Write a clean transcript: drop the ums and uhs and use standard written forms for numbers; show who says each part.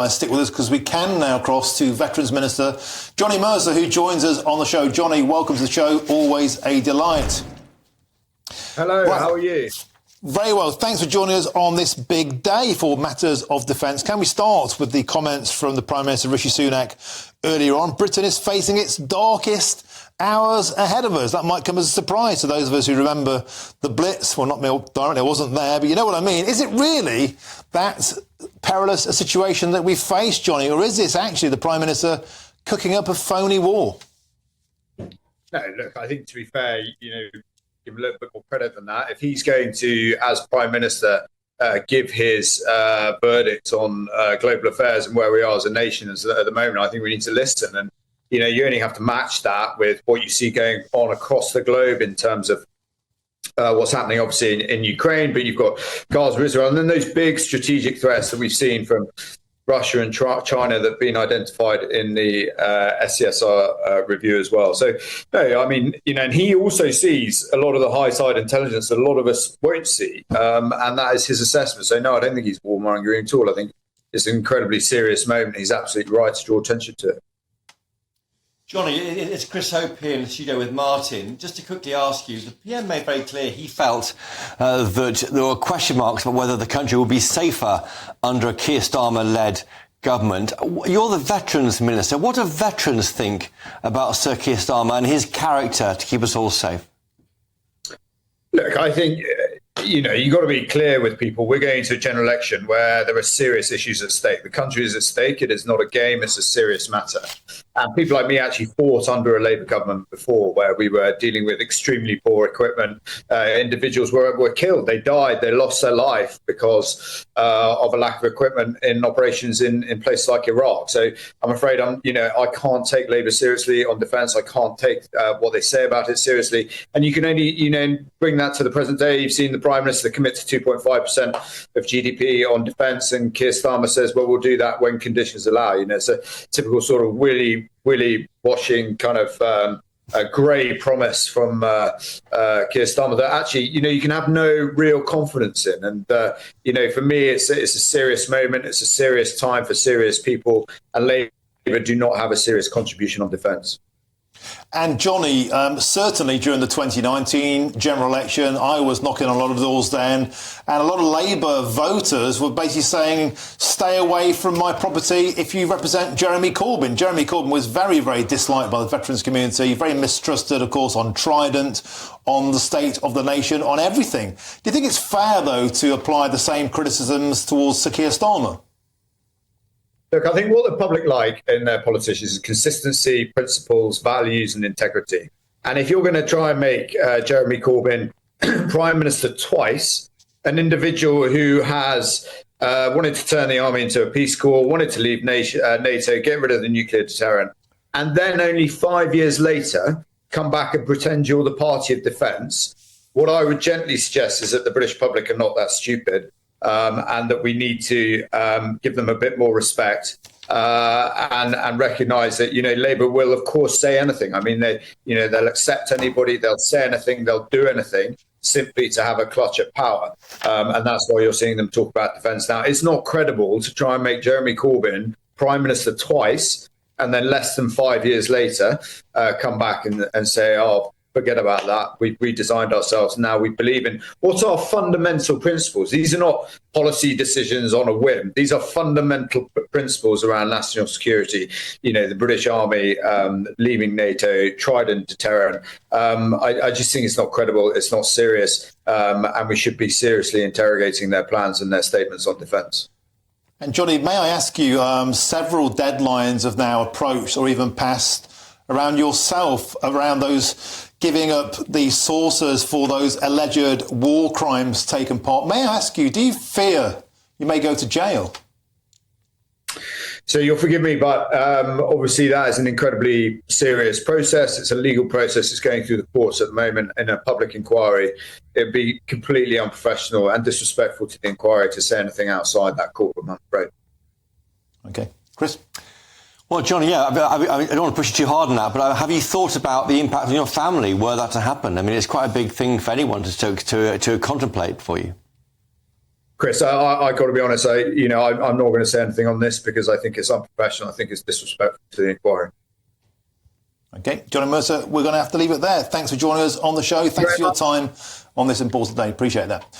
Speaker 1: guys stick with us because we can now cross to Veterans Minister Johnny Mercer, who joins us on the show. Johnny, welcome to the show. Always a delight.
Speaker 2: Hello, right. How are you?
Speaker 1: Very well. Thanks for joining us on this big day for matters of defence. Can we start with the comments from the Prime Minister Rishi Sunak earlier on? Britain is facing its darkest hours ahead of us. That might come as a surprise to those of us who remember the Blitz. Well, not me directly, I wasn't there, but you know what I mean. Is it really that perilous a situation that we face, Johnny, or is this actually the Prime Minister cooking up a phony war?
Speaker 2: No, look, I think to be fair, give a little bit more credit than that. If he's going to, as Prime Minister, give his verdict on global affairs and where we are as a nation at the moment, I think we need to listen. And, you only have to match that with what you see going on across the globe in terms of what's happening, obviously, in Ukraine, but you've got Gaza, Israel, and then those big strategic threats that we've seen from Russia and China that have been identified in the SCSR review as well. So, no, I mean, and he also sees a lot of the high side intelligence that a lot of us won't see. And that is his assessment. So, no, I don't think he's warmongering at all. I think it's an incredibly serious moment. He's absolutely right to draw attention to it.
Speaker 3: Johnny, it's Chris Hope here in the studio with Martin. Just to quickly ask you, the PM made very clear he felt that there were question marks about whether the country would be safer under a Keir Starmer-led government. You're the Veterans Minister. What do veterans think about Sir Keir Starmer and his character to keep us all safe?
Speaker 2: Look, I think, you've got to be clear with people. We're going to a general election where there are serious issues at stake. The country is at stake. It is not a game. It's a serious matter. And people like me actually fought under a Labour government before, where we were dealing with extremely poor equipment. Individuals were killed. They died. They lost their life because of a lack of equipment in operations in places like Iraq. So I'm afraid I can't take Labour seriously on defence. I can't take what they say about it seriously. And you can only, bring that to the present day. You've seen the Prime Minister commit to 2.5% of GDP on defence, and Keir Starmer says, well, we'll do that when conditions allow. It's a typical sort of willy washing kind of a grey promise from Keir Starmer that actually, you can have no real confidence in. And, for me, it's a serious moment. It's a serious time for serious people. And Labour do not have a serious contribution on defence.
Speaker 1: And Johnny, certainly during the 2019 general election, I was knocking on a lot of doors then, and a lot of Labour voters were basically saying, stay away from my property if you represent Jeremy Corbyn. Jeremy Corbyn was very, very disliked by the veterans community, very mistrusted, of course, on Trident, on the state of the nation, on everything. Do you think it's fair, though, to apply the same criticisms towards Sir Keir Starmer?
Speaker 2: Look, I think what the public like in their politicians is consistency, principles, values and integrity. And if you're going to try and make Jeremy Corbyn Prime Minister twice, an individual who has wanted to turn the army into a peace corps, wanted to leave NATO, get rid of the nuclear deterrent, and then only 5 years later come back and pretend you're the party of defence, what I would gently suggest is that the British public are not that stupid. And that we need to give them a bit more respect and recognise that, Labour will, of course, say anything. I mean, they'll accept anybody, they'll say anything, they'll do anything simply to have a clutch at power. And that's why you're seeing them talk about defence now. It's not credible to try and make Jeremy Corbyn Prime Minister twice and then less than 5 years later come back and say, oh, forget about that. We've redesigned ourselves. Now we believe in what's our fundamental principles. These are not policy decisions on a whim. These are fundamental principles around national security. The British Army leaving NATO, Trident deterrent. I just think it's not credible. It's not serious. And we should be seriously interrogating their plans and their statements on defence.
Speaker 1: And Johnny, may I ask you, several deadlines have now approached or even passed around yourself, around those giving up the sources for those alleged war crimes taken part. May I ask you, do you fear you may go to jail?
Speaker 2: So you'll forgive me, but obviously that is an incredibly serious process. It's a legal process. It's going through the courts at the moment in a public inquiry. It'd be completely unprofessional and disrespectful to the inquiry to say anything outside that courtroom, I'm afraid.
Speaker 1: OK. Chris?
Speaker 3: Well, Johnny, I don't want to push you too hard on that, but have you thought about the impact on your family were that to happen? I mean, it's quite a big thing for anyone to contemplate for you.
Speaker 2: Chris, I got to be honest. I'm not going to say anything on this because I think it's unprofessional. I think it's disrespectful to the inquiry.
Speaker 1: Okay, Johnny Mercer, we're going to have to leave it there. Thanks for joining us on the show. Thanks for your time on this important day. Appreciate that.